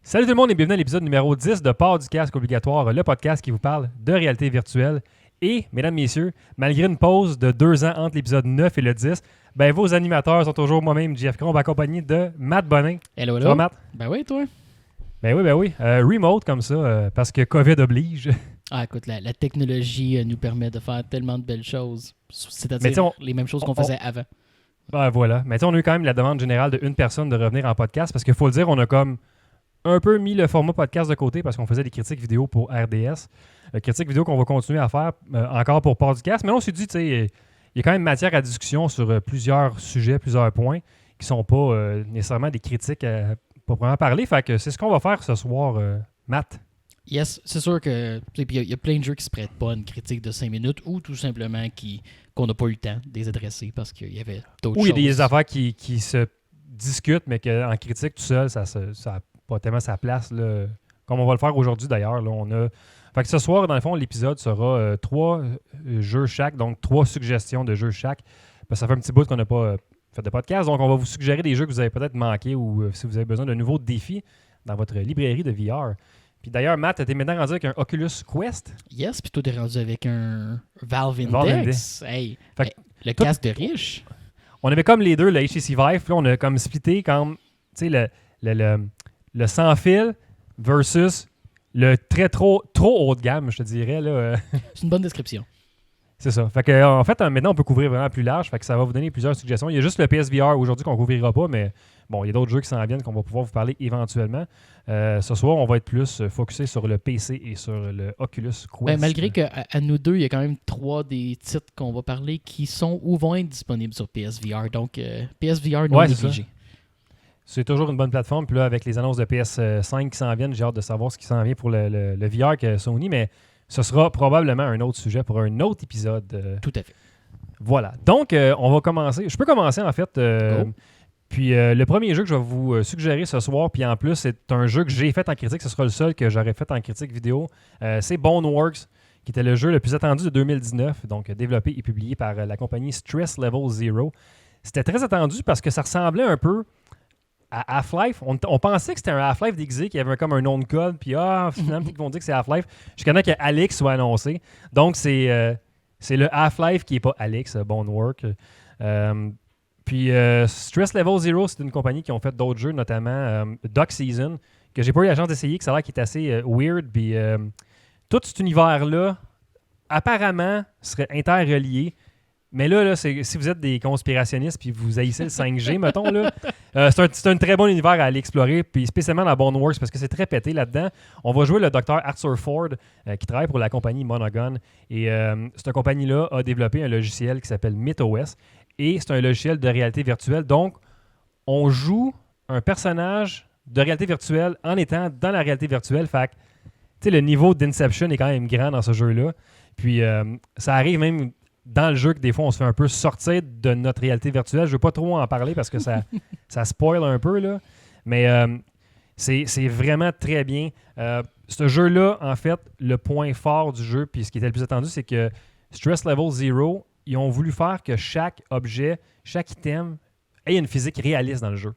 Salut tout le monde et bienvenue à l'épisode numéro 10 de Port du casque obligatoire, le podcast qui vous parle de réalité virtuelle. Et, mesdames, messieurs, malgré une pause de 2 ans entre l'épisode 9 et le 10, ben vos animateurs sont toujours moi-même, JF Combe, accompagné de Matt Bonin. Hello, hello. Ça va, Matt? Ben oui, toi? Ben oui. Remote comme ça, parce que COVID oblige. Ah, écoute, la technologie nous permet de faire tellement de belles choses. C'est-à-dire les mêmes choses qu'on faisait avant. Ben voilà. Mais on a eu quand même la demande générale d'une personne de revenir en podcast, parce qu'il faut le dire, on a comme un peu mis le format podcast de côté parce qu'on faisait des critiques vidéo pour RDS. Critiques vidéo qu'on va continuer à faire encore pour Podcast. Mais là, on s'est dit, tu sais, il y a quand même matière à discussion sur plusieurs sujets, plusieurs points qui sont pas nécessairement des critiques à proprement parler. Fait que c'est ce qu'on va faire ce soir, Matt. Yes, c'est sûr que il y a plein de jeux qui se prêtent pas à une critique de 5 minutes ou tout simplement qu'on n'a pas eu le temps de les adresser parce qu'il y avait d'autres choses. Ou il y a des affaires qui se discutent, mais qu'en critique tout seul, ça pas tellement sa place, là, comme on va le faire aujourd'hui d'ailleurs. Là, fait que ce soir, dans le fond, l'épisode sera 3 jeux chaque, donc 3 suggestions de jeux chaque. Parce que ça fait un petit bout qu'on n'a pas fait de podcast, donc on va vous suggérer des jeux que vous avez peut-être manqués ou si vous avez besoin de nouveaux défis dans votre librairie de VR. Puis d'ailleurs, Matt, t'es maintenant rendu avec un Oculus Quest. Yes, puis toi, t'es rendu avec un Valve Index. Hey, le casque de riche. On avait comme les deux, le HTC Vive, puis là, on a comme splitté comme, tu sais, le sans fil versus le trop haut de gamme, je te dirais. Là. C'est une bonne description. C'est ça. Fait que, en fait, maintenant, on peut couvrir vraiment plus large. Fait que ça va vous donner plusieurs suggestions. Il y a juste le PSVR aujourd'hui qu'on ne couvrira pas, mais bon, il y a d'autres jeux qui s'en viennent qu'on va pouvoir vous parler éventuellement. Ce soir, on va être plus focusé sur le PC et sur le Oculus Quest. Ben, malgré qu'à nous deux, il y a quand même 3 des titres qu'on va parler qui sont ou vont être disponibles sur PSVR. Donc, PSVR non négligé. C'est toujours une bonne plateforme. Puis là, avec les annonces de PS5 qui s'en viennent, j'ai hâte de savoir ce qui s'en vient pour le VR que Sony. Mais ce sera probablement un autre sujet pour un autre épisode. Tout à fait. Voilà. Donc, on va commencer. Je peux commencer, en fait. Puis le premier jeu que je vais vous suggérer ce soir, puis en plus, c'est un jeu que j'ai fait en critique. Ce sera le seul que j'aurais fait en critique vidéo. C'est Boneworks, qui était le jeu le plus attendu de 2019. Donc, développé et publié par la compagnie Stress Level Zero. C'était très attendu parce que ça ressemblait un peu à Half-Life. On pensait que c'était un Half-Life déguisé, qu'il y avait comme un nom de code, puis finalement, ils vont dire que c'est Half-Life. Jusqu'à temps que Alyx soit annoncé. Donc, c'est le Half-Life qui n'est pas Alyx, Boneworks. Puis Stress Level Zero, c'est une compagnie qui ont fait d'autres jeux, notamment Duck Season, que j'ai pas eu la chance d'essayer, que ça a l'air qui est assez weird. Puis tout cet univers-là, apparemment, serait interrelié. Mais là, si vous êtes des conspirationnistes puis vous haïssez le 5G, mettons, là, c'est un très bon univers à aller explorer, puis spécialement dans Boneworks, parce que c'est très pété là-dedans. On va jouer le Dr. Arthur Ford, qui travaille pour la compagnie Monogon. Et cette compagnie-là a développé un logiciel qui s'appelle MythOS. Et c'est un logiciel de réalité virtuelle. Donc, on joue un personnage de réalité virtuelle en étant dans la réalité virtuelle. Fait que, tu sais, le niveau d'Inception est quand même grand dans ce jeu-là. Puis, ça arrive même dans le jeu que des fois, on se fait un peu sortir de notre réalité virtuelle. Je ne veux pas trop en parler parce que ça spoil un peu, là. Mais c'est vraiment très bien. Ce jeu-là, en fait, le point fort du jeu, puis ce qui était le plus attendu, c'est que Stress Level Zero, ils ont voulu faire que chaque objet, chaque item ait une physique réaliste dans le jeu.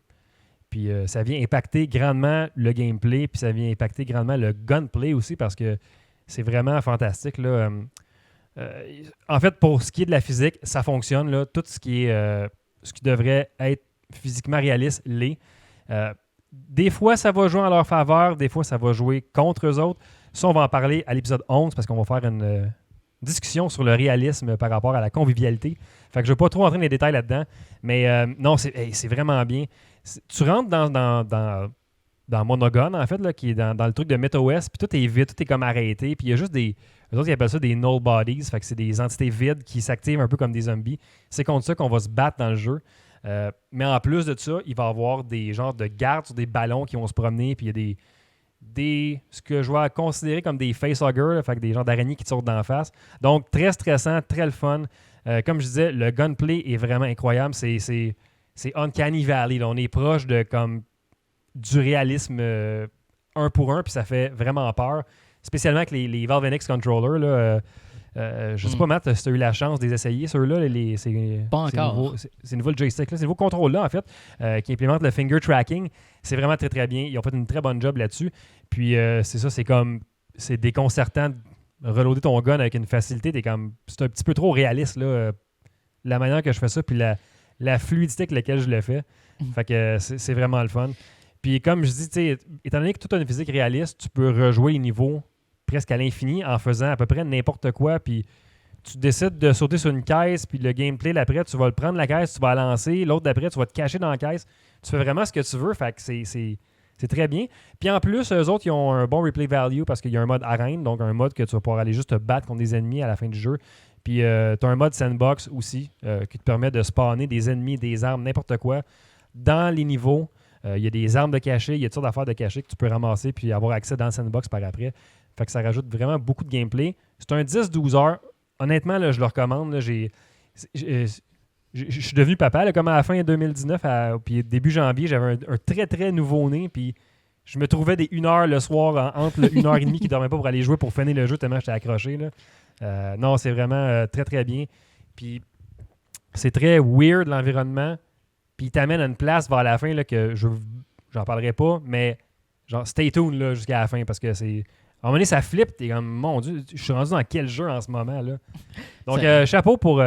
Puis ça vient impacter grandement le gameplay, puis ça vient impacter grandement le gunplay aussi, parce que c'est vraiment fantastique, là. En fait, pour ce qui est de la physique, ça fonctionne, là. Tout ce qui devrait être physiquement réaliste l'est. Des fois, ça va jouer en leur faveur, des fois, ça va jouer contre eux autres. Ça, on va en parler à l'épisode 11, parce qu'on va faire une discussion sur le réalisme par rapport à la convivialité. Fait que je ne vais pas trop entrer dans les détails là-dedans, mais non, c'est vraiment bien. Tu rentres dans Monogon, en fait, là, qui est dans le truc de MythOS, puis tout est vide, tout est comme arrêté, puis il y a juste eux autres, ils appellent ça des null bodies, fait que c'est des entités vides qui s'activent un peu comme des zombies. C'est contre ça qu'on va se battre dans le jeu. Mais en plus de ça, il va y avoir des genres de gardes sur des ballons qui vont se promener, puis il y a ce que je vais considérer comme des facehuggers, fait que des genres d'araignées qui te sortent d'en face. Donc, très stressant, très le fun. Comme je disais, le gunplay est vraiment incroyable. C'est Uncanny Valley. Là. On est proche de comme du réalisme un pour un, puis ça fait vraiment peur. Spécialement avec les Valve NX controllers. Là, je sais pas, Matt, si tu as eu la chance de les essayer, ceux-là. Pas encore. C'est nouveau le joystick, là, c'est nouveau contrôle-là, en fait, qui implémente le finger tracking. C'est vraiment très, très bien. Ils ont fait une très bonne job là-dessus. Puis c'est ça, c'est déconcertant de reloader ton gun avec une facilité. C'est un petit peu trop réaliste, là, la manière que je fais ça, puis la fluidité avec laquelle je le fais. Fait que c'est vraiment le fun. Puis comme je dis, étant donné que tout a une physique réaliste, tu peux rejouer les niveaux presque à l'infini en faisant à peu près n'importe quoi. Puis tu décides de sauter sur une caisse, puis le gameplay, l'après, tu vas le prendre la caisse, tu vas la lancer. L'autre d'après, tu vas te cacher dans la caisse. Tu fais vraiment ce que tu veux. Fait que c'est très bien. Puis en plus, eux autres, ils ont un bon replay value parce qu'il y a un mode arène, donc un mode que tu vas pouvoir aller juste te battre contre des ennemis à la fin du jeu. Puis tu as un mode sandbox aussi qui te permet de spawner des ennemis, des armes, n'importe quoi dans les niveaux. Il y a des armes de cachet, il y a toutes sortes d'affaires de cachet que tu peux ramasser puis avoir accès dans le sandbox par après. Fait que ça rajoute vraiment beaucoup de gameplay. C'est un 10-12 heures. Honnêtement, là, je le recommande. Là, je suis devenu papa là, comme à la fin 2019, puis début janvier, j'avais un très très nouveau-né, puis je me trouvais des 1 heure le soir entre le 1 heure et demie qui ne dormait pas pour aller jouer pour finir le jeu tellement j'étais accroché. Là. Non, c'est vraiment très très bien. Puis c'est très weird l'environnement. Puis il t'amène à une place vers la fin là, que j'en parlerai pas, mais genre stay tuned là, jusqu'à la fin parce que c'est. À un moment donné, ça flippe, t'es comme mon Dieu, je suis rendu dans quel jeu en ce moment là. Donc chapeau pour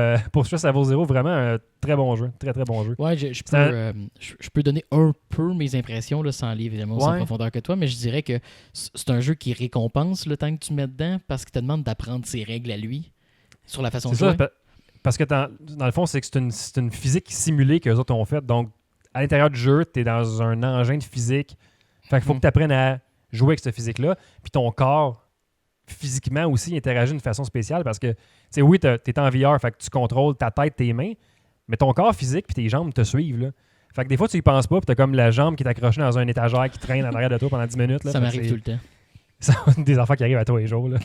Stress Level Zero, vraiment un très bon jeu, très très bon jeu. Ouais, je peux donner un peu mes impressions là, sans aller évidemment aussi en profondeur que toi, mais je dirais que c'est un jeu qui récompense le temps que tu mets dedans parce qu'il te demande d'apprendre ses règles à lui sur la façon de jouer. Parce que dans le fond, c'est que c'est une physique simulée qu'eux autres ont faite. Donc, à l'intérieur du jeu, tu es dans un engin de physique. Fait qu'il faut que tu apprennes à jouer avec cette physique-là. Puis ton corps, physiquement aussi, interagit d'une façon spéciale parce que, tu sais, oui, tu es en VR, fait que tu contrôles ta tête, tes mains, mais ton corps physique puis tes jambes te suivent. Là. Fait que des fois, tu y penses pas puis tu as comme la jambe qui est accrochée dans un étagère qui traîne en arrière de toi pendant 10 minutes. Là. Ça m'arrive tout le temps. C'est des affaires qui arrivent à tous les jours. Là.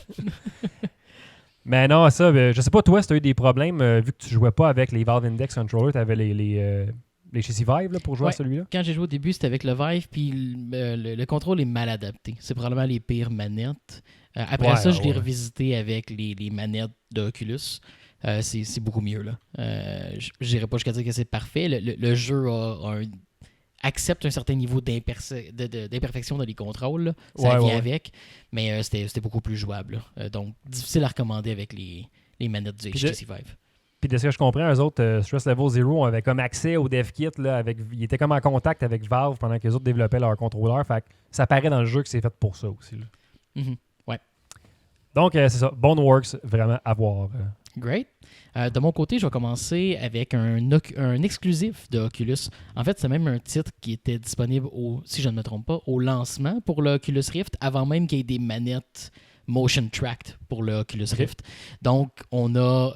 Mais non, ça, je sais pas, toi, si tu as eu des problèmes, vu que tu jouais pas avec les Valve Index Controllers, tu avais les châssis Vive là, pour jouer à celui-là? Quand j'ai joué au début, c'était avec le Vive, puis le contrôle est mal adapté. C'est probablement les pires manettes. Après ça, je l'ai revisité avec les manettes d'Oculus. C'est beaucoup mieux. Là. Je n'irai pas jusqu'à dire que c'est parfait. Le jeu accepte un certain niveau d'imperfection dans les contrôles. Là. Ça vient avec, mais c'était beaucoup plus jouable. Donc, difficile à recommander avec les manettes du HTC Vive. Puis de ce que je comprends, eux autres, Stress Level Zero avait comme accès au dev kit. Là, ils étaient comme en contact avec Valve pendant que les autres développaient leur contrôleur. Fait que ça paraît dans le jeu que c'est fait pour ça aussi. Là. Mm-hmm. Ouais. Donc, c'est ça. Boneworks, vraiment à voir. Great. De mon côté, je vais commencer avec un exclusif de Oculus. En fait, c'est même un titre qui était disponible, si je ne me trompe pas, au lancement pour le Oculus Rift, avant même qu'il y ait des manettes motion tracked pour le Oculus Rift. Donc, on a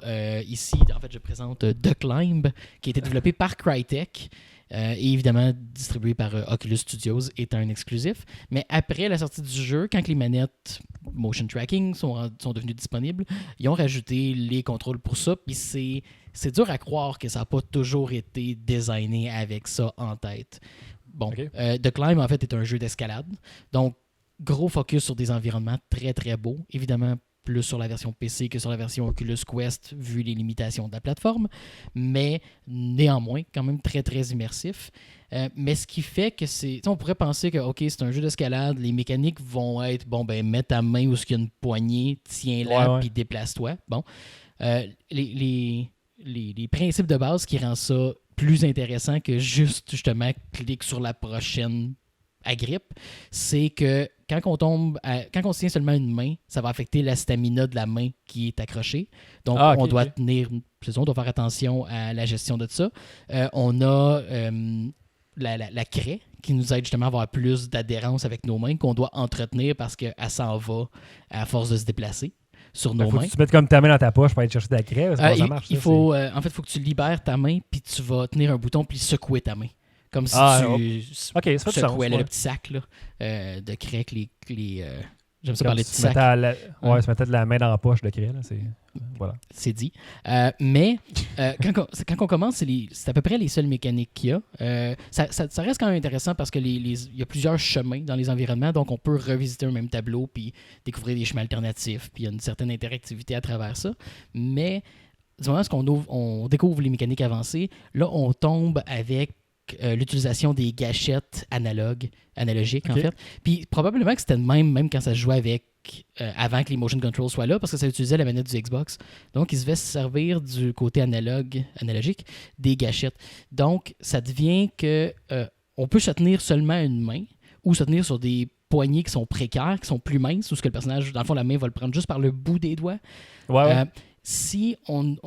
ici, en fait, je présente The Climb, qui a été développé par Crytek. Et évidemment distribué par Oculus Studios, est un exclusif. Mais après la sortie du jeu, quand les manettes motion tracking sont devenues disponibles, ils ont rajouté les contrôles pour ça. Puis c'est dur à croire que ça n'a pas toujours été designé avec ça en tête. Bon, The Climb, en fait, est un jeu d'escalade. Donc, gros focus sur des environnements très, très beaux. Évidemment, plus sur la version PC que sur la version Oculus Quest, vu les limitations de la plateforme, mais néanmoins, quand même très, très immersif. Mais ce qui fait que c'est... On pourrait penser que, OK, c'est un jeu d'escalade, les mécaniques vont être, mets ta main où il y a une poignée, tiens-la, puis déplace-toi. Bon. Les principes de base qui rendent ça plus intéressant que juste, justement, clique sur la prochaine agrippe, c'est que quand on tient seulement une main, ça va affecter la stamina de la main qui est accrochée. Donc, on doit faire attention à la gestion de ça. On a la craie qui nous aide justement à avoir plus d'adhérence avec nos mains qu'on doit entretenir parce qu'elle s'en va à force de se déplacer. sur nos Faut mains. que tu mettes comme ta main dans ta poche pour aller chercher de la craie. Ça marche, En fait, il faut que tu libères ta main, puis tu vas tenir un bouton, puis secouer ta main. Comme si Ok, ça fait du sens, secouais ouais. le petit sac là, de craie que les j'aime ça Comme parler de si petit tu sac. mettais se mettait de la main dans la poche de craie. Là, voilà. C'est dit. Mais quand on commence, c'est à peu près les seules mécaniques qu'il y a. Ça reste quand même intéressant parce que il y a plusieurs chemins dans les environnements, donc on peut revisiter un même tableau puis découvrir des chemins alternatifs, puis il y a une certaine interactivité à travers ça. Mais du moment où on découvre les mécaniques avancées, là, on tombe avec l'utilisation des gâchettes analogiques, en fait. Puis probablement que c'était de même quand ça se jouait avec avant que les motion controls soient là, parce que ça utilisait la manette du Xbox. Donc, ils devaient se servir du côté analogique des gâchettes. Donc, ça devient que on peut se tenir seulement une main ou se tenir sur des poignées qui sont précaires, qui sont plus minces, ou ce que le personnage, dans le fond, la main va le prendre juste par le bout des doigts. Ouais. Si il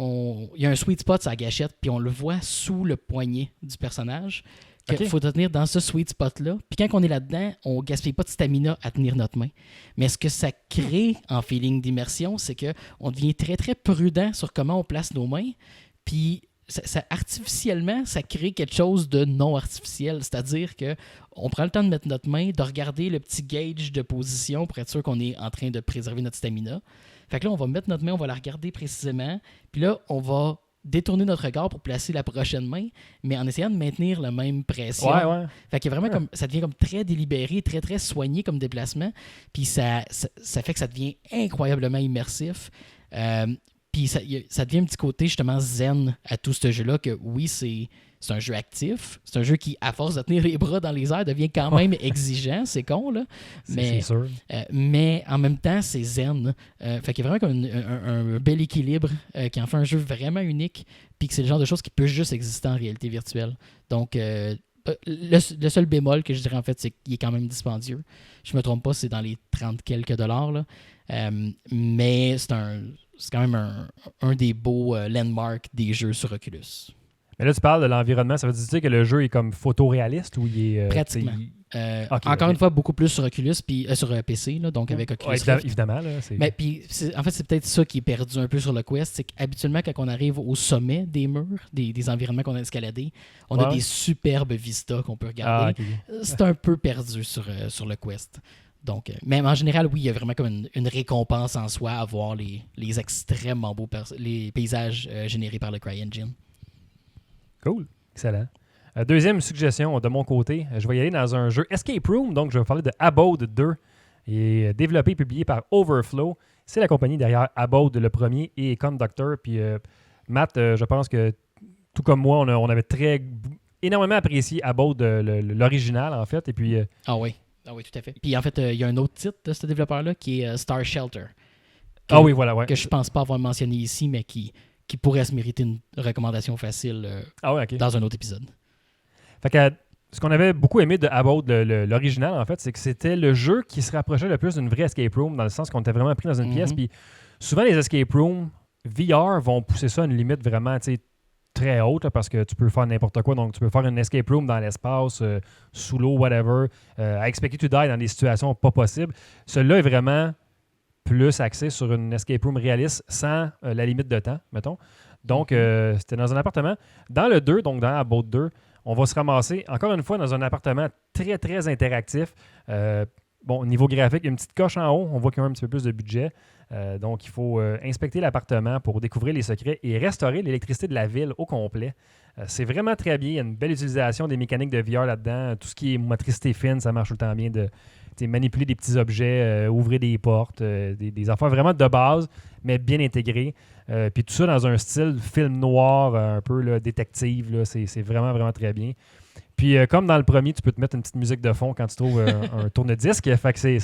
y a un sweet spot sur la gâchette, puis on le voit sous le poignet du personnage, qu'il faut tenir dans ce sweet spot-là. Puis quand on est là-dedans, on ne gaspille pas de stamina à tenir notre main. Mais ce que ça crée en feeling d'immersion, c'est qu'on devient très, très prudent sur comment on place nos mains. Puis artificiellement, ça crée quelque chose de non artificiel. C'est-à-dire qu'on prend le temps de mettre notre main, de regarder le petit gauge de position pour être sûr qu'on est en train de préserver notre stamina. Fait que là, on va mettre notre main, on va la regarder précisément. Puis là, on va détourner notre regard pour placer la prochaine main, mais en essayant de maintenir la même pression. Ouais. Fait que vraiment, ça devient comme très délibéré, très, très soigné comme déplacement. Puis ça fait que ça devient incroyablement immersif. Puis ça devient un petit côté justement zen à tout ce jeu-là, que oui, c'est un jeu actif. C'est un jeu qui, à force de tenir les bras dans les airs, devient quand même exigeant. C'est con, là. C'est sûr. Mais en même temps, c'est zen. Fait qu'il y a vraiment comme un bel équilibre qui en fait un jeu vraiment unique, puis que c'est le genre de choses qui peut juste exister en réalité virtuelle. Donc, le seul bémol que je dirais, en fait, c'est qu'il est quand même dispendieux. Je me trompe pas, c'est dans les 30 quelques dollars, là. Mais c'est quand même un des beaux landmarks des jeux sur Oculus. Mais là, tu parles de l'environnement. Ça veut dire que le jeu est comme photoréaliste ou il est... Pratiquement. Encore une fois, beaucoup plus sur Oculus, puis sur PC, là, donc avec Oculus Rift. Évidemment. Là, mais puis, en fait, c'est peut-être ça qui est perdu un peu sur le Quest. C'est qu'habituellement, quand on arrive au sommet des murs, des environnements qu'on a escaladés, on a des superbes vistas qu'on peut regarder. C'est un peu perdu sur le Quest. Donc, mais en général, oui, il y a vraiment comme une récompense en soi à voir les extrêmement beaux les paysages générés par le CryEngine. Cool. Excellent. Deuxième suggestion de mon côté, je vais y aller dans un jeu Escape Room. Donc, je vais vous parler de Abode 2. Il est développé et publié par Overflow. C'est la compagnie derrière Abode le premier et Conductor. Puis, Matt, je pense que tout comme moi, on avait énormément apprécié Abode, l'original, en fait. Et puis... Ah oui, tout à fait. Puis, en fait, il y a un autre titre de ce développeur-là qui est Star Shelter. Que je pense pas avoir mentionné ici, mais qui pourrait se mériter une recommandation facile dans un autre épisode. Fait que ce qu'on avait beaucoup aimé de Abode, l'original, en fait, c'est que c'était le jeu qui se rapprochait le plus d'une vraie escape room, dans le sens qu'on était vraiment pris dans une pièce. Puis souvent, les escape rooms VR vont pousser ça à une limite vraiment très haute, là, parce que tu peux faire n'importe quoi. Donc, tu peux faire une escape room dans l'espace, sous l'eau, whatever, expected to die dans des situations pas possibles. Celui-là est vraiment plus axé sur une escape room réaliste sans la limite de temps, mettons. Donc, c'était dans un appartement. Dans le 2, donc dans Abode 2, on va se ramasser, encore une fois, dans un appartement très, très interactif. Au niveau graphique, il y a une petite coche en haut. On voit qu'il y a un petit peu plus de budget. Donc, il faut inspecter l'appartement pour découvrir les secrets et restaurer l'électricité de la ville au complet. C'est vraiment très bien. Il y a une belle utilisation des mécaniques de VR là-dedans. Tout ce qui est motricité fine, ça marche tout le temps bien de manipuler des petits objets, ouvrir des portes, des affaires vraiment de base, mais bien intégrées. Puis tout ça dans un style film noir, un peu là, détective. Là, c'est vraiment, vraiment très bien. Puis comme dans le premier, tu peux te mettre une petite musique de fond quand tu trouves un tourne-disque. Fait que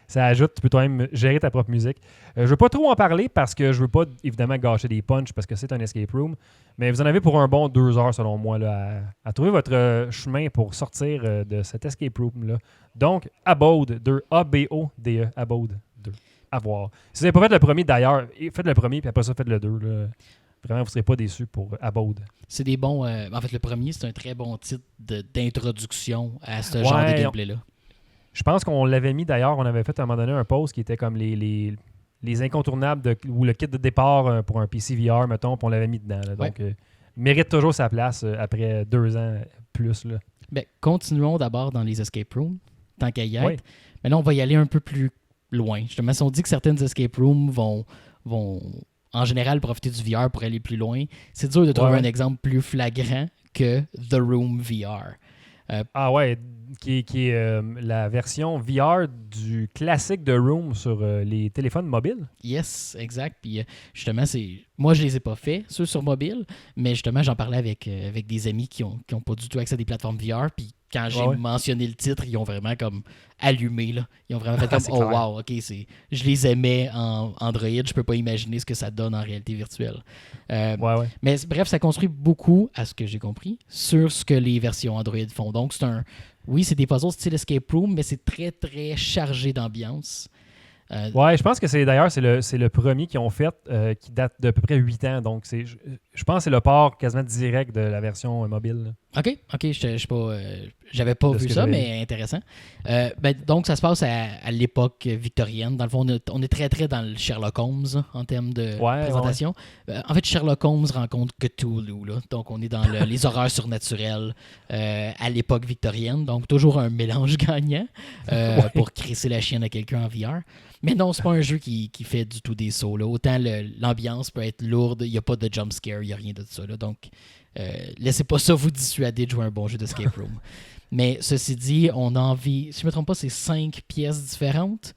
ça ajoute, tu peux toi-même gérer ta propre musique. Je ne veux pas trop en parler parce que je veux pas évidemment gâcher des punchs parce que c'est un escape room. Mais vous en avez pour un bon 2 heures selon moi là, à trouver votre chemin pour sortir de cet escape room-là. Donc, Abode 2, A-B-O-D-E, Abode 2. À voir. Si vous n'avez pas fait le premier d'ailleurs, faites le premier puis après ça, faites le 2. Là. Vraiment, vous ne serez pas déçus pour Abode. C'est des bons... en fait, le premier, c'est un très bon titre d'introduction à ce genre de gameplay-là. Je pense qu'on l'avait mis d'ailleurs, on avait fait à un moment donné un post qui était comme les les incontournables ou le kit de départ pour un PC VR, mettons, puis on l'avait mis dedans. Là. Donc, mérite toujours sa place après 2 ans plus. Là. Ben, continuons d'abord dans les escape rooms, tant qu'à y être. Oui. Mais là, on va y aller un peu plus loin. Justement, si on dit que certaines escape rooms vont en général profiter du VR pour aller plus loin, c'est dur de trouver un exemple plus flagrant que The Room VR. Qui est la version VR du classique de Room sur les téléphones mobiles. Yes, exact. Puis justement, moi, je les ai pas faits, ceux sur mobile, mais justement, j'en parlais avec des amis qui ont pas du tout accès à des plateformes VR. Puis quand j'ai mentionné le titre, ils ont vraiment comme allumé. Là. Ils ont vraiment fait comme « Oh wow, ok, je les aimais en Android, je peux pas imaginer ce que ça donne en réalité virtuelle. » Mais bref, ça construit beaucoup, à ce que j'ai compris, sur ce que les versions Android font. Donc, c'est des puzzles style escape room, mais c'est très, très chargé d'ambiance. Je pense que c'est le premier qu'ils ont fait qui date d'à peu près 8 ans. Donc, je pense que c'est le port quasiment direct de la version mobile. Là. OK, j'avais pas vu ça, mais intéressant. Donc, ça se passe à l'époque victorienne. Dans le fond, on est très, très dans le Sherlock Holmes en termes de présentation. En fait, Sherlock Holmes rencontre Cthulhu. Là. Donc, on est dans les horreurs surnaturelles à l'époque victorienne. Donc, toujours un mélange gagnant pour crisser la chienne à quelqu'un en VR. Mais non, c'est pas un jeu qui fait du tout des sauts. Là. Autant l'ambiance peut être lourde, il n'y a pas de jump scare, il n'y a rien de ça. Là. Donc, laissez pas ça vous dissuader de jouer un bon jeu d'escape room. Mais ceci dit, on a envie, si je ne me trompe pas, c'est 5 pièces différentes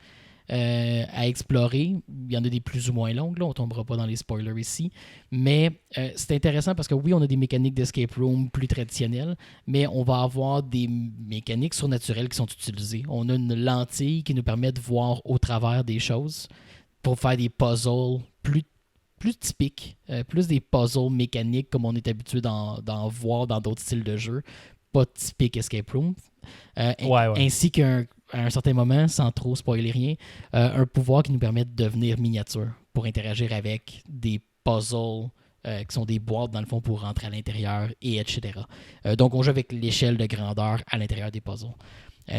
à explorer. Il y en a des plus ou moins longues, là, on ne tombera pas dans les spoilers ici. Mais c'est intéressant parce que oui, on a des mécaniques d'escape room plus traditionnelles, mais on va avoir des mécaniques surnaturelles qui sont utilisées. On a une lentille qui nous permet de voir au travers des choses pour faire des puzzles plus typiques, plus des puzzles mécaniques comme on est habitué d'en voir dans d'autres styles de jeu, pas typique escape room. Ainsi qu'à un certain moment, sans trop spoiler rien, un pouvoir qui nous permet de devenir miniature pour interagir avec des puzzles qui sont des boîtes dans le fond pour rentrer à l'intérieur, et etc. Donc on joue avec l'échelle de grandeur à l'intérieur des puzzles.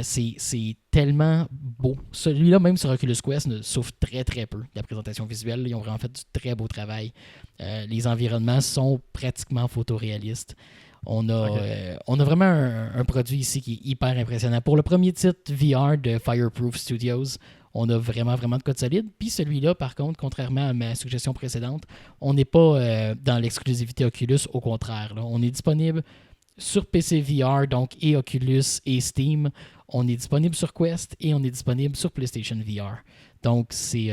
C'est tellement beau. Celui-là, même sur Oculus Quest, ne souffre très très peu de la présentation visuelle. Ils ont vraiment fait du très beau travail. Les environnements sont pratiquement photoréalistes. On a vraiment un produit ici qui est hyper impressionnant. Pour le premier titre VR de Fireproof Studios, on a vraiment, vraiment de code solide. Puis celui-là, par contre, contrairement à ma suggestion précédente, on n'est pas dans l'exclusivité Oculus, au contraire. Là. On est disponible sur PC VR, donc et Oculus et Steam. On est disponible sur Quest et on est disponible sur PlayStation VR. Donc, si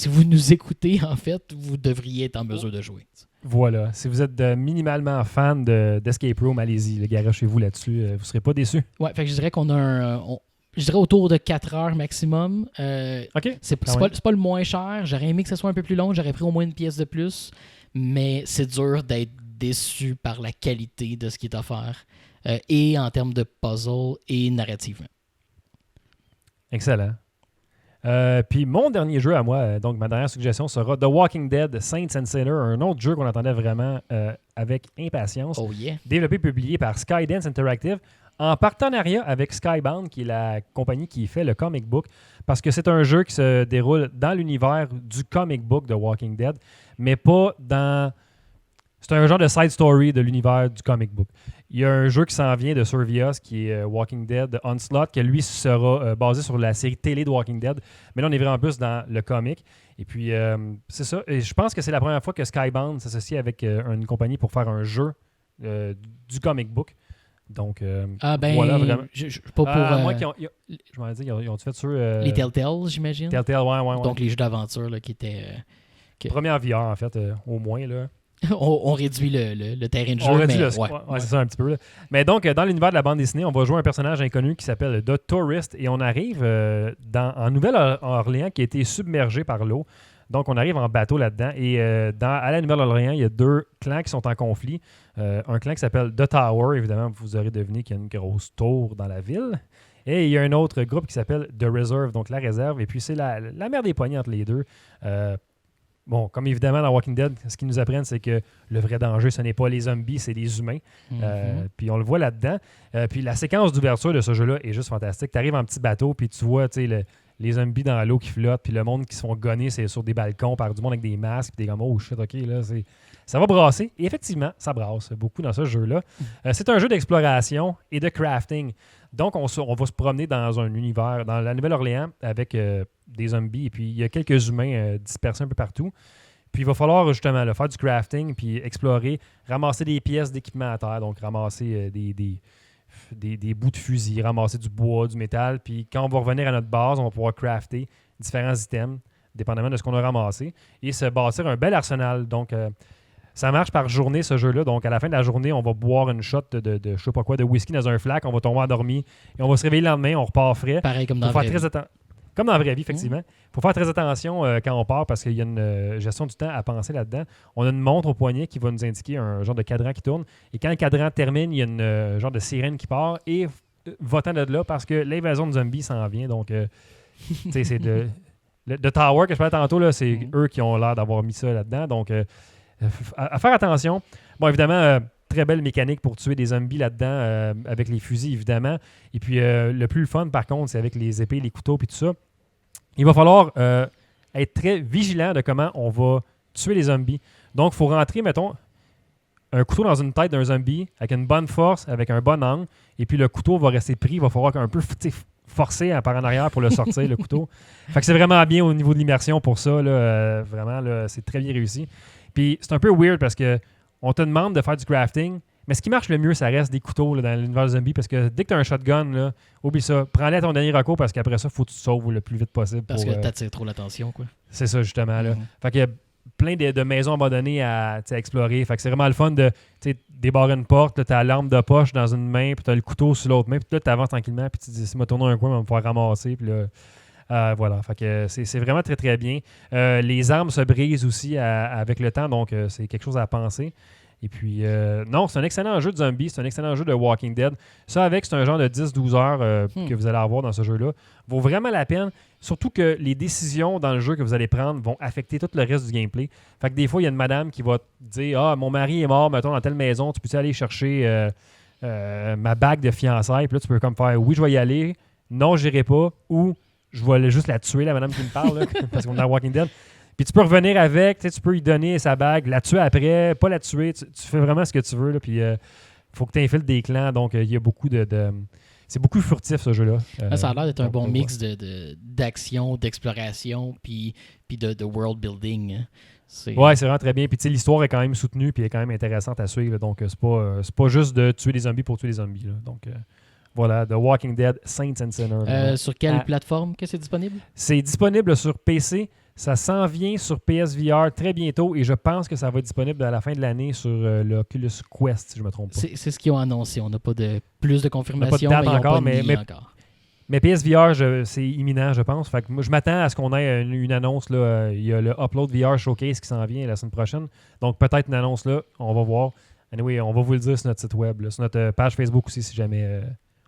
vous nous écoutez, en fait, vous devriez être en mesure de jouer. Voilà. Si vous êtes minimalement fan d'Escape Room, allez-y, garochez-vous là-dessus. Vous ne serez pas déçus. Ouais, fait que je dirais qu'on a je dirais autour de 4 heures maximum. OK. C'est pas le moins cher. J'aurais aimé que ce soit un peu plus long. J'aurais pris au moins une pièce de plus. Mais c'est dur d'être déçu par la qualité de ce qui est offert. Et en termes de puzzle et narrativement. Excellent. Puis mon dernier jeu à moi, donc ma dernière suggestion sera The Walking Dead Saints and Sinners, un autre jeu qu'on attendait vraiment avec impatience. Oh yeah. Développé et publié par Skydance Interactive en partenariat avec Skybound, qui est la compagnie qui fait le comic book, parce que c'est un jeu qui se déroule dans l'univers du comic book de Walking Dead, mais pas dans... C'est un genre de side story de l'univers du comic book. Il y a un jeu qui s'en vient de Survios qui est Walking Dead Onslaught, qui lui sera basé sur la série télé de Walking Dead. Mais là, on est vraiment plus dans le comic. Et puis, c'est ça. Et je pense que c'est la première fois que Skybound s'associe avec une compagnie pour faire un jeu du comic book. Donc, voilà, vraiment. Pas pour... moi, je m'en dis, ils ont fait sur... les Telltale, j'imagine. Telltale, ouais. Donc, les jeux d'aventure là, qui étaient... Première VR, en fait, au moins, là. on réduit le terrain de jeu. On réduit c'est ça un petit peu. Là. Mais donc, dans l'univers de la bande dessinée, on va jouer un personnage inconnu qui s'appelle The Tourist et on arrive en Nouvelle-Orléans qui a été submergé par l'eau. Donc, on arrive en bateau là-dedans. Et à la Nouvelle-Orléans, il y a 2 clans qui sont en conflit. Un clan qui s'appelle The Tower. Évidemment, vous aurez deviné qu'il y a une grosse tour dans la ville. Et il y a un autre groupe qui s'appelle The Reserve, donc la réserve. Et puis, c'est la mer des poignées entre les deux. Bon, comme évidemment dans Walking Dead, ce qu'ils nous apprennent, c'est que le vrai danger, ce n'est pas les zombies, c'est les humains. Puis on le voit là-dedans. Puis la séquence d'ouverture de ce jeu-là est juste fantastique. Tu arrives en petit bateau, puis tu vois les zombies dans l'eau qui flottent, puis le monde qui se font gonner c'est sur des balcons par du monde avec des masques, puis des comme oh shit, ok, là, ça va brasser. Et effectivement, ça brasse beaucoup dans ce jeu-là. C'est un jeu d'exploration et de crafting. Donc, on va se promener dans un univers, dans la Nouvelle-Orléans, avec des zombies, et puis il y a quelques humains dispersés un peu partout. Puis il va falloir justement là, faire du crafting, puis explorer, ramasser des pièces d'équipement à terre, donc ramasser des bouts de fusil, ramasser du bois, du métal. Puis quand on va revenir à notre base, on va pouvoir crafter différents items, dépendamment de ce qu'on a ramassé, et se bâtir un bel arsenal. Donc, ça marche par journée, ce jeu-là. Donc, à la fin de la journée, on va boire une shot de je sais pas quoi, de whisky dans un flac, on va tomber endormi, et on va se réveiller le lendemain, on repart frais. Pareil comme dans la vraie vie. Comme dans la vraie vie, effectivement. Il faut faire très attention quand on part parce qu'il y a une gestion du temps à penser là-dedans. On a une montre au poignet qui va nous indiquer un genre de cadran qui tourne. Et quand le cadran termine, il y a une genre de sirène qui part. Et va-t'en de là parce que l'invasion de zombies s'en vient. Donc, tu sais, c'est le Tower que je parlais tantôt, là, c'est eux qui ont l'air d'avoir mis ça là-dedans. Donc, à faire attention. Bon, évidemment, très belle mécanique pour tuer des zombies là-dedans avec les fusils, évidemment. Et puis, le plus fun, par contre, c'est avec les épées, les couteaux et tout ça. Il va falloir être très vigilant de comment on va tuer les zombies. Donc, il faut rentrer, mettons, un couteau dans une tête d'un zombie avec une bonne force, avec un bon angle, et puis le couteau va rester pris. Il va falloir un peu forcer par en arrière pour le sortir, le couteau. Fait que c'est vraiment bien au niveau de l'immersion pour ça. Là, vraiment, là, c'est très bien réussi. Puis, c'est un peu weird parce que on te demande de faire du crafting, mais ce qui marche le mieux, ça reste des couteaux là, dans l'univers zombie parce que dès que tu as un shotgun, là, oublie ça. Prends-le à ton dernier recours parce qu'après ça, il faut que tu te sauves le plus vite possible. Parce que tu attires trop l'attention, quoi. C'est ça, justement. Là. Fait qu'il y a plein de maisons abandonnées à explorer. Fait que c'est vraiment le fun de débarrer une porte, tu as la lampe de poche dans une main, puis tu as le couteau sur l'autre main, puis là, tu avances tranquillement, puis tu te dis, si je me tourne un coin, on va me pouvoir ramasser, puis là. Voilà, fait que c'est vraiment très très bien. Les armes se brisent aussi avec le temps, donc c'est quelque chose à penser. Et puis, non, c'est un excellent jeu de zombies, c'est un excellent jeu de Walking Dead. Ça, avec, c'est un genre de 10-12 heures que vous allez avoir dans ce jeu-là. Vaut vraiment la peine, surtout que les décisions dans le jeu que vous allez prendre vont affecter tout le reste du gameplay. Fait que des fois, il y a une madame qui va te dire « Ah, mon mari est mort, mettons, dans telle maison, tu peux aller chercher ma bague de fiançailles? » Puis là, tu peux comme faire « Oui, je vais y aller. Non, j'irai pas. » Ou « Je vais aller juste la tuer, la madame qui me parle, là, parce qu'on est dans Walking Dead. » Puis tu peux revenir avec, tu peux lui donner sa bague, la tuer après, pas la tuer. Tu fais vraiment ce que tu veux. Là, puis il faut que tu infiles des clans. Donc, il y a beaucoup c'est beaucoup furtif, ce jeu-là. Ça a l'air d'être un bon mix d'action, d'exploration, puis de world building. Ouais, c'est vraiment très bien. Puis l'histoire est quand même soutenue, puis elle est quand même intéressante à suivre. Là, donc, c'est pas juste de tuer des zombies pour tuer des zombies. Là. Donc, voilà, The Walking Dead, Saints and Sinners. Sur quelle plateforme que c'est disponible? C'est disponible sur PC. Ça s'en vient sur PSVR très bientôt et je pense que ça va être disponible à la fin de l'année sur l'Oculus Quest, si je ne me trompe pas. C'est ce qu'ils ont annoncé. On n'a pas plus de confirmation, mais ils n'ont pas de encore. Mais PSVR, c'est imminent, je pense. Fait que moi, je m'attends à ce qu'on ait une annonce. Là, il y a le Upload VR Showcase qui s'en vient la semaine prochaine. Donc, peut-être une annonce là. On va voir. Anyway, on va vous le dire sur notre site web, là, sur notre page Facebook aussi, si jamais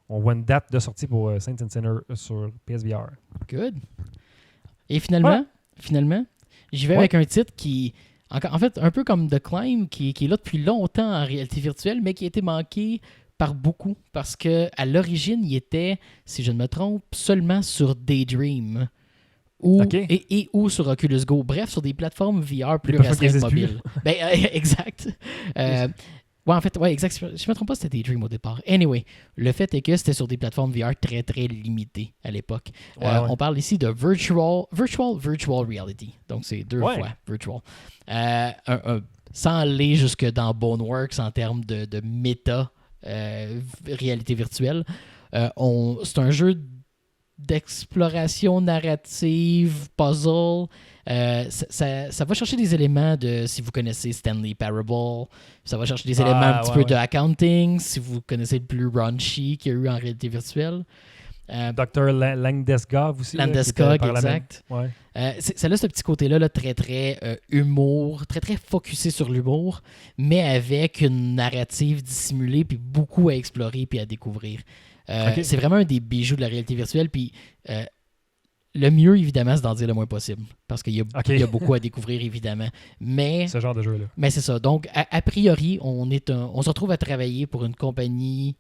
on voit une date de sortie pour Saints and Sinners sur PSVR. Good. Et finalement, j'y vais avec un titre qui, en fait, un peu comme The Climb, qui est là depuis longtemps en réalité virtuelle, mais qui a été manqué par beaucoup, parce qu'à l'origine, il était, si je ne me trompe, seulement sur Daydream ou sur Oculus Go. Bref, sur des plateformes VR plus restreintes mobiles. Exact. Exact. Je ne me trompe pas, c'était Daydream au départ. Anyway, le fait est que c'était sur des plateformes VR très, très limitées à l'époque. On parle ici de virtual reality. Donc, c'est deux fois virtual. Sans aller jusque dans Boneworks en termes de méta réalité virtuelle. C'est un jeu d'exploration narrative, puzzle. Ça va chercher des éléments de, si vous connaissez Stanley Parable, ça va chercher des éléments un petit peu de accounting, si vous connaissez le plus raunchy qu'il y a eu en réalité virtuelle. Dr. Landeskog aussi. Landeskog, exact. Ça a ce petit côté-là, très, très humour, très, très focusé sur l'humour, mais avec une narrative dissimulée, puis beaucoup à explorer puis à découvrir. C'est vraiment un des bijoux de la réalité virtuelle, puis le mieux, évidemment, c'est d'en dire le moins possible, parce qu'il y a beaucoup à découvrir, évidemment. Mais ce genre de jeu-là. Mais c'est ça. Donc, a priori, on se retrouve à travailler pour une compagnie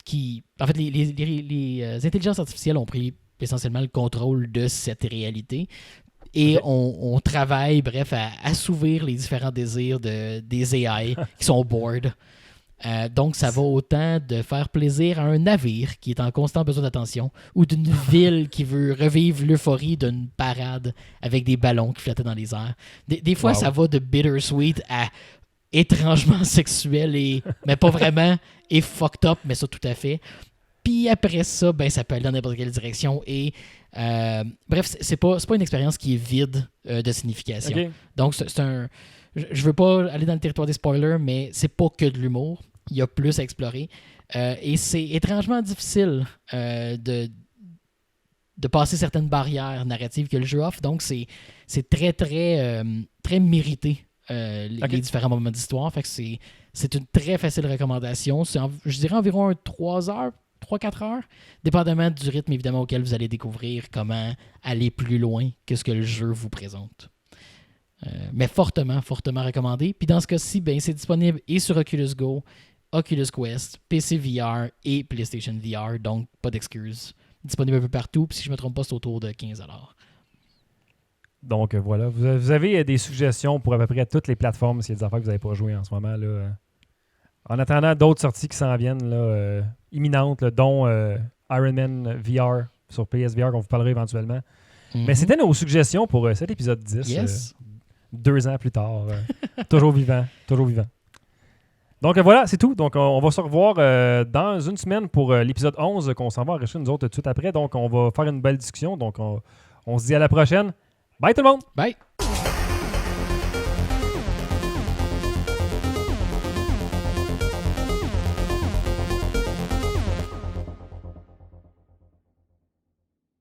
qui... En fait, les intelligences artificielles ont pris essentiellement le contrôle de cette réalité. Et on travaille, bref, à assouvir les différents désirs des AI qui sont bored. Donc, ça va autant de faire plaisir à un navire qui est en constant besoin d'attention ou d'une ville qui veut revivre l'euphorie d'une parade avec des ballons qui flottaient dans les airs. Des fois, ça va de bittersweet à étrangement sexuel, mais pas vraiment, et fucked up, mais ça tout à fait. Puis après ça, ben, ça peut aller dans n'importe quelle direction. Et bref, c'est pas une expérience qui est vide de signification. Okay. Donc, c'est un... Je veux pas aller dans le territoire des spoilers, mais c'est pas que de l'humour. Il y a plus à explorer. Et c'est étrangement difficile de passer certaines barrières narratives que le jeu offre. Donc, c'est très, très, très mérité, les différents moments d'histoire. Fait que c'est une très facile recommandation. Je dirais environ 3-4 heures, dépendamment du rythme, évidemment, auquel vous allez découvrir comment aller plus loin que ce que le jeu vous présente. Mais fortement, fortement recommandé. Puis dans ce cas-ci, ben, c'est disponible et sur Oculus Go, Oculus Quest, PC VR et PlayStation VR, donc pas d'excuses. Disponible un peu partout, puis si je ne me trompe pas, c'est autour de 15$. Donc voilà, vous avez des suggestions pour à peu près toutes les plateformes s'il y a des affaires que vous n'avez pas jouées en ce moment. Là. En attendant d'autres sorties qui s'en viennent, là, imminentes, là, dont Iron Man VR sur PSVR, qu'on vous parlera éventuellement. Mm-hmm. Mais c'était nos suggestions pour cet épisode 10. Yes. 2 ans plus tard. Toujours vivant. Toujours vivant. Donc voilà, c'est tout. Donc on va se revoir dans une semaine pour l'épisode 11 qu'on s'en va enregistrer nous autres tout de suite après. Donc on va faire une belle discussion. Donc on se dit à la prochaine. Bye tout le monde! Bye!